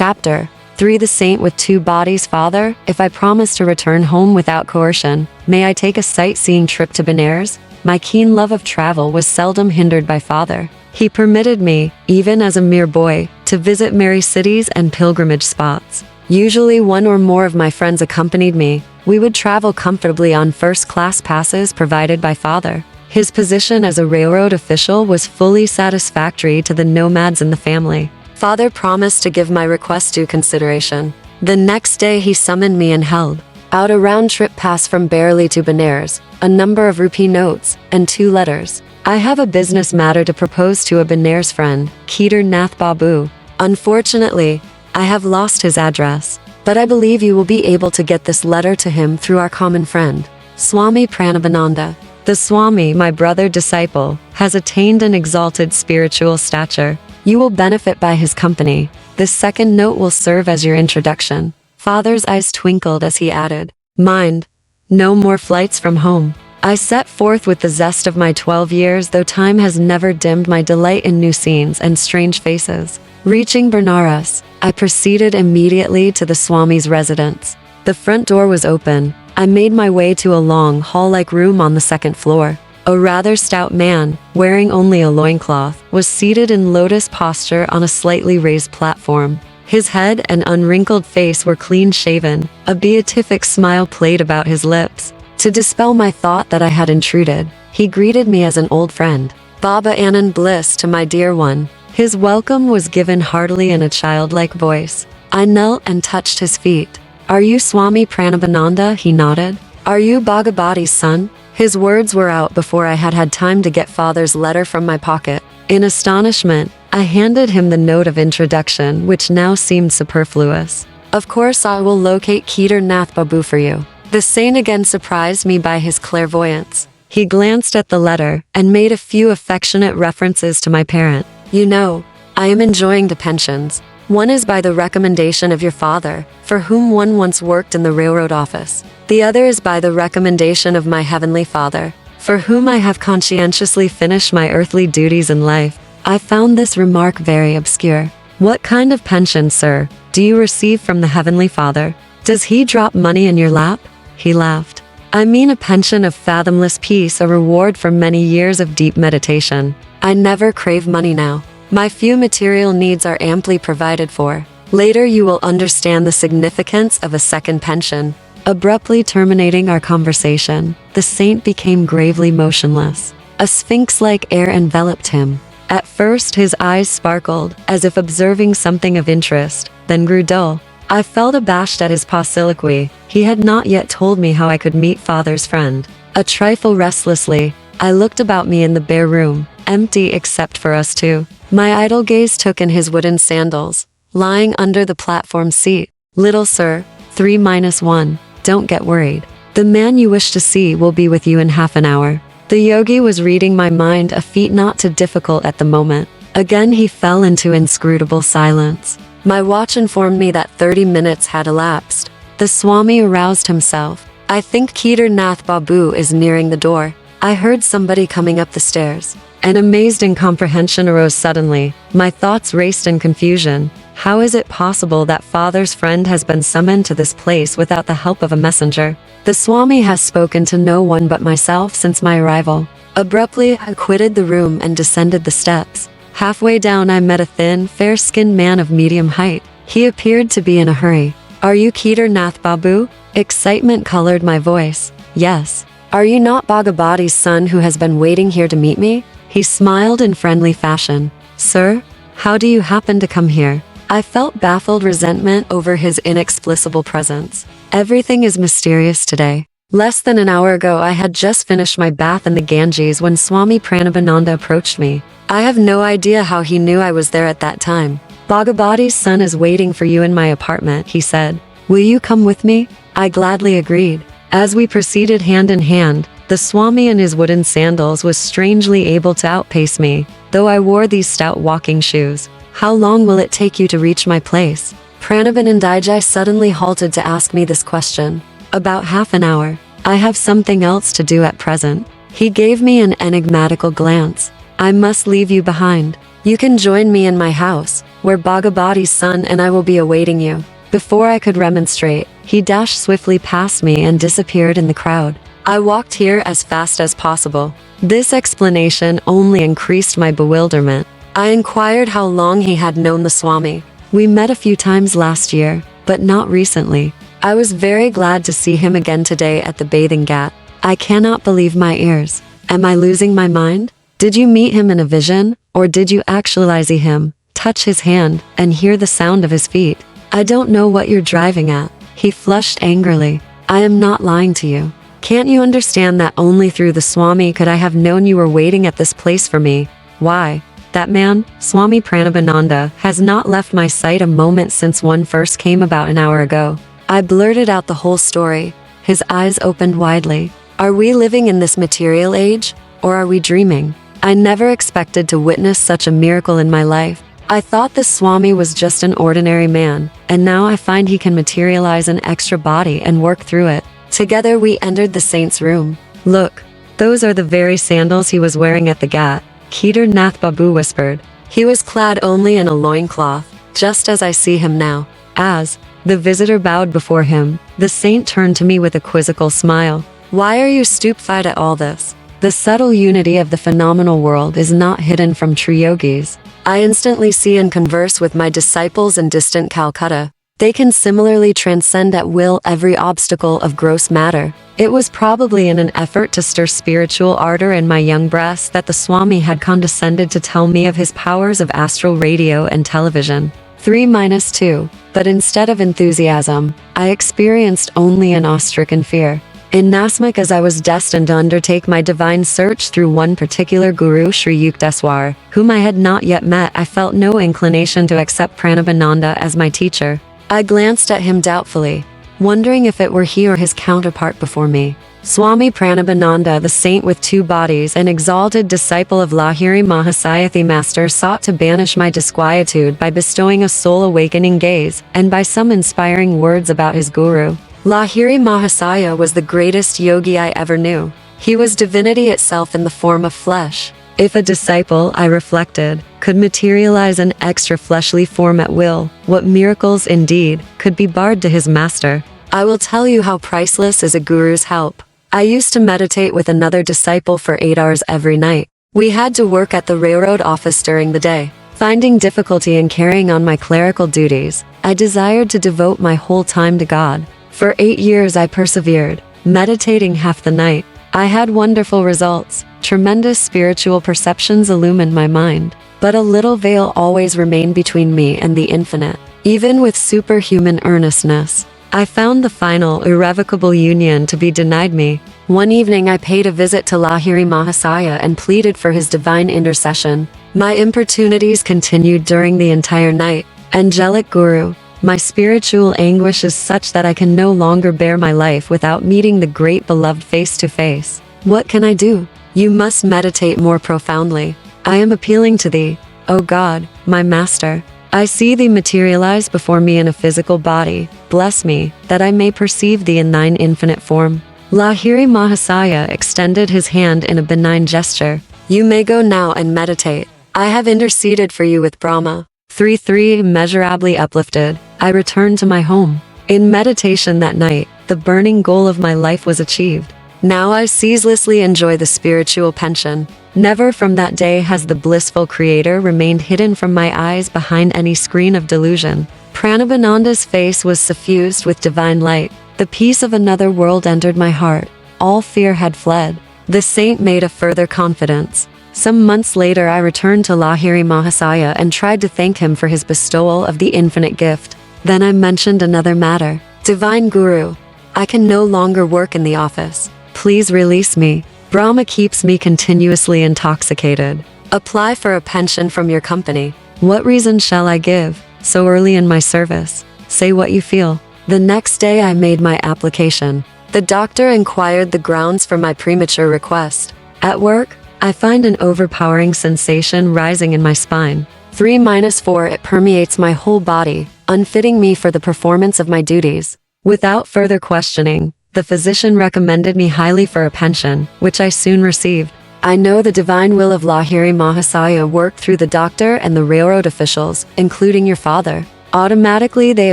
Chapter 3. The Saint with Two Bodies. Father, if I promise to return home without coercion, may I take a sightseeing trip to Benares? My keen love of travel was seldom hindered by father. He permitted me, even as a mere boy, to visit merry cities and pilgrimage spots. Usually one or more of my friends accompanied me. We would travel comfortably on first-class passes provided by father. His position as a railroad official was fully satisfactory to the nomads in the family. Father promised to give my request due consideration. The next day he summoned me and held out a round-trip pass from Bareilly to Benares, a number of rupee notes, and 2 letters. I have a business matter to propose to a Benares friend, Kedar Nath Babu. Unfortunately, I have lost his address, but I believe you will be able to get this letter to him through our common friend, Swami Paramahansa. The Swami, my brother disciple, has attained an exalted spiritual stature. You will benefit by his company. This second note will serve as your introduction. Father's eyes twinkled as he added, "Mind, no more flights from home." I set forth with the zest of my 12 years, though time has never dimmed my delight in new scenes and strange faces. Reaching Benares, I proceeded immediately to the Swami's residence. The front door was open. I made my way to a long hall-like room on the second floor. A rather stout man, wearing only a loincloth, was seated in lotus posture on a slightly raised platform. His head and unwrinkled face were clean-shaven. A beatific smile played about his lips. To dispel my thought that I had intruded, he greeted me as an old friend. "Baba Anand, bliss to my dear one." His welcome was given heartily in a childlike voice. I knelt and touched his feet. "Are you Swami Paramahansa?" He nodded. "Are you Bhagavati's son?" His words were out before I had had time to get father's letter from my pocket. In astonishment, I handed him the note of introduction, which now seemed superfluous. "Of course I will locate Kedar Nath Babu for you." The saint again surprised me by his clairvoyance. He glanced at the letter and made a few affectionate references to my parent. "You know, I am enjoying the pensions. One is by the recommendation of your father, for whom one once worked in the railroad office. The other is by the recommendation of my heavenly Father, for whom I have conscientiously finished my earthly duties in life." I found this remark very obscure. "What kind of pension, sir, do you receive from the heavenly Father? Does he drop money in your lap?" He laughed. "I mean a pension of fathomless peace, a reward for many years of deep meditation. I never crave money now. My few material needs are amply provided for. Later you will understand the significance of a second pension." Abruptly terminating our conversation, the saint became gravely motionless. A sphinx-like air enveloped him. At first his eyes sparkled, as if observing something of interest, then grew dull. I felt abashed at his soliloquy. He had not yet told me how I could meet father's friend. A trifle restlessly, I looked about me in the bare room, empty except for us two. My idle gaze took in his wooden sandals, lying under the platform seat. "Little sir, 3-1, don't get worried. The man you wish to see will be with you in half an hour." The yogi was reading my mind, a feat not too difficult at the moment. Again he fell into inscrutable silence. My watch informed me that 30 minutes had elapsed. The Swami aroused himself. "I think Kedar Nath Babu is nearing the door." I heard somebody coming up the stairs. An amazed incomprehension arose suddenly. My thoughts raced in confusion. How is it possible that father's friend has been summoned to this place without the help of a messenger? The Swami has spoken to no one but myself since my arrival. Abruptly, I quitted the room and descended the steps. Halfway down I met a thin, fair-skinned man of medium height. He appeared to be in a hurry. "Are you Kedar Nath Babu?" Excitement colored my voice. "Yes." "Are you not Bhagavati's son who has been waiting here to meet me?" He smiled in friendly fashion. "Sir, how do you happen to come here?" I felt baffled resentment over his inexplicable presence. Everything is mysterious today. Less than an hour ago I had just finished my bath in the Ganges when Swami Paramahansa approached me. I have no idea how he knew I was there at that time. "Bhagavati's son is waiting for you in my apartment," he said. "Will you come with me?" I gladly agreed. As we proceeded hand in hand, the Swami in his wooden sandals was strangely able to outpace me, though I wore these stout walking shoes. "How long will it take you to reach my place?" Paramahansa suddenly halted to ask me this question. "About half an hour. I have something else to do at present." He gave me an enigmatical glance. "I must leave you behind." You can join me in my house, where Bhagavati's son and I will be awaiting you." Before I could remonstrate, he dashed swiftly past me and disappeared in the crowd. I walked here as fast as possible. This explanation only increased my bewilderment. I inquired how long he had known the Swami. "We met a few times last year, but not recently. I was very glad to see him again today at the bathing ghat. I cannot believe my ears. Am I losing my mind? Did you meet him in a vision, or did you actualize him, touch his hand, and hear the sound of his feet? I don't know what you're driving at." He flushed angrily. "I am not lying to you. Can't you understand that only through the Swami could I have known you were waiting at this place for me? Why, that man, Swami Paramahansa, has not left my sight a moment since one first came about an hour ago." I blurted out the whole story. His eyes opened widely. "Are we living in this material age, or are we dreaming? I never expected to witness such a miracle in my life. I thought the Swami was just an ordinary man, and now I find he can materialize an extra body and work through it." Together we entered the saint's room. "Look, those are the very sandals he was wearing at the ghat," Kedar Nath Babu whispered. "He was clad only in a loincloth, just as I see him now." As the visitor bowed before him, the saint turned to me with a quizzical smile. "Why are you stupefied at all this? The subtle unity of the phenomenal world is not hidden from true yogis. I instantly see and converse with my disciples in distant Calcutta. They can similarly transcend at will every obstacle of gross matter." It was probably in an effort to stir spiritual ardor in my young breast that the Swami had condescended to tell me of his powers of astral radio and television. 3-2. But instead of enthusiasm, I experienced only an awe-stricken fear. Inasmuch as I was destined to undertake my divine search through one particular guru, Sri Yukteswar, whom I had not yet met, I felt no inclination to accept Paramahansa as my teacher. I glanced at him doubtfully, wondering if it were he or his counterpart before me. Swami Paramahansa, the saint with two bodies and exalted disciple of Lahiri Mahasaya, the master, sought to banish my disquietude by bestowing a soul-awakening gaze and by some inspiring words about his guru. Lahiri Mahasaya was the greatest yogi I ever knew. He was divinity itself in the form of flesh. If a disciple, I reflected, could materialize an extra fleshly form at will, what miracles indeed could be barred to his master? I will tell you how priceless is a guru's help. I used to meditate with another disciple for 8 hours every night. We had to work at the railroad office during the day. Finding difficulty in carrying on my clerical duties, I desired to devote my whole time to God. For 8 years I persevered, meditating half the night. I had wonderful results. Tremendous spiritual perceptions illumined my mind. But a little veil always remained between me and the infinite. Even with superhuman earnestness, I found the final, irrevocable union to be denied me. One evening I paid a visit to Lahiri Mahasaya and pleaded for his divine intercession. My importunities continued during the entire night. "Angelic Guru, my spiritual anguish is such that I can no longer bear my life without meeting the great beloved face to face. What can I do? You must meditate more profoundly. I am appealing to thee, O God, my master. I see thee materialize before me in a physical body. Bless me, that I may perceive thee in thine infinite form." Lahiri Mahasaya extended his hand in a benign gesture. "You may go now and meditate. I have interceded for you with Brahma." 3 Immeasurably uplifted, I returned to my home. In meditation that night, the burning goal of my life was achieved. Now I ceaselessly enjoy the spiritual pension. Never from that day has the blissful Creator remained hidden from my eyes behind any screen of delusion. Pranabananda's face was suffused with divine light. The peace of another world entered my heart. All fear had fled. The saint made a further confidence. Some months later I returned to Lahiri Mahasaya and tried to thank him for his bestowal of the infinite gift. Then I mentioned another matter. "Divine Guru, I can no longer work in the office. Please release me. Brahma keeps me continuously intoxicated. Apply for a pension from your company." "What reason shall I give, so early in my service? Say what you feel." The next day I made my application. The doctor inquired the grounds for my premature request. "At work, I find an overpowering sensation rising in my spine. 3-4 It permeates my whole body, unfitting me for the performance of my duties." Without further questioning, the physician recommended me highly for a pension, which I soon received. I know the divine will of Lahiri Mahasaya worked through the doctor and the railroad officials, including your father. Automatically they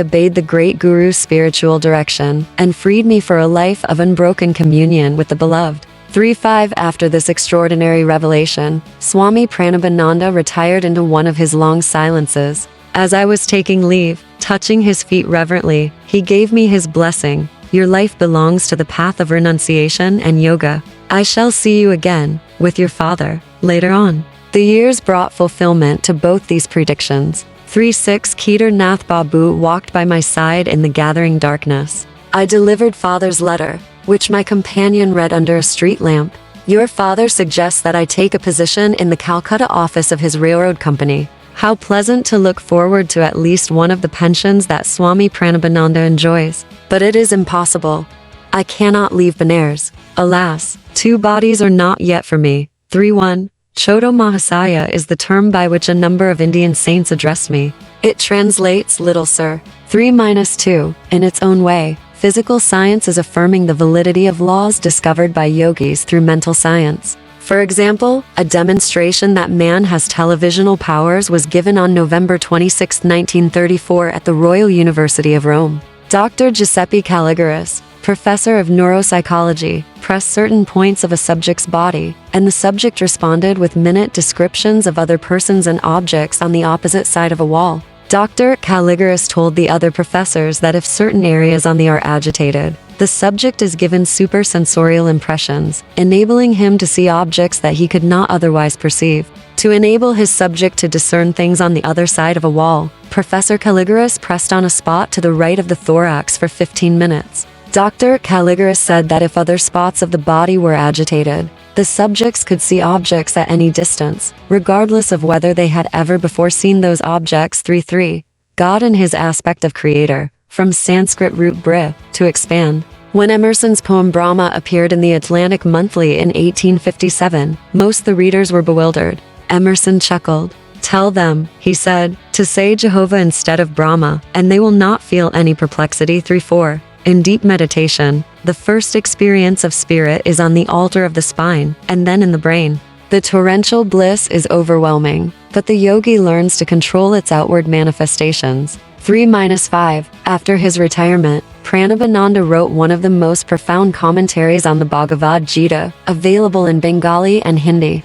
obeyed the great Guru's spiritual direction and freed me for a life of unbroken communion with the beloved. 3-5 After this extraordinary revelation, Swami Pranabananda retired into one of his long silences. As I was taking leave, touching his feet reverently, he gave me his blessing. Your life belongs to the path of renunciation and yoga. I shall see you again, with your father, later on. The years brought fulfillment to both these predictions. 3-6 Kedar Nath Babu walked by my side in the gathering darkness. I delivered father's letter, which my companion read under a street lamp. Your father suggests that I take a position in the Calcutta office of his railroad company. How pleasant to look forward to at least one of the pensions that Swami Pranabananda enjoys. But it is impossible. I cannot leave Benares. Alas, 2 bodies are not yet for me. 3-1 Choto Mahasaya is the term by which a number of Indian saints address me. It translates, little sir. 3-2 In its own way, physical science is affirming the validity of laws discovered by yogis through mental science. For example, a demonstration that man has televisional powers was given on November 26, 1934 at the Royal University of Rome. Dr. Giuseppe Caligaris, professor of neuropsychology, pressed certain points of a subject's body, and the subject responded with minute descriptions of other persons and objects on the opposite side of a wall. Dr. Caligaris told the other professors that if certain areas on the are agitated, the subject is given supersensorial impressions, enabling him to see objects that he could not otherwise perceive. To enable his subject to discern things on the other side of a wall, Professor Caligaris pressed on a spot to the right of the thorax for 15 minutes. Dr. Caligaris said that if other spots of the body were agitated, the subjects could see objects at any distance, regardless of whether they had ever before seen those objects. 3-3 God in his aspect of creator, from Sanskrit root bri, to expand. When Emerson's poem Brahma appeared in the Atlantic Monthly in 1857, most the readers were bewildered. Emerson chuckled. Tell them, he said, to say Jehovah instead of Brahma, and they will not feel any perplexity. 3-4 In deep meditation, the first experience of spirit is on the altar of the spine, and then in the brain. The torrential bliss is overwhelming, but the yogi learns to control its outward manifestations. 3-5 After his retirement, Pranabananda wrote one of the most profound commentaries on the Bhagavad Gita, available in Bengali and Hindi.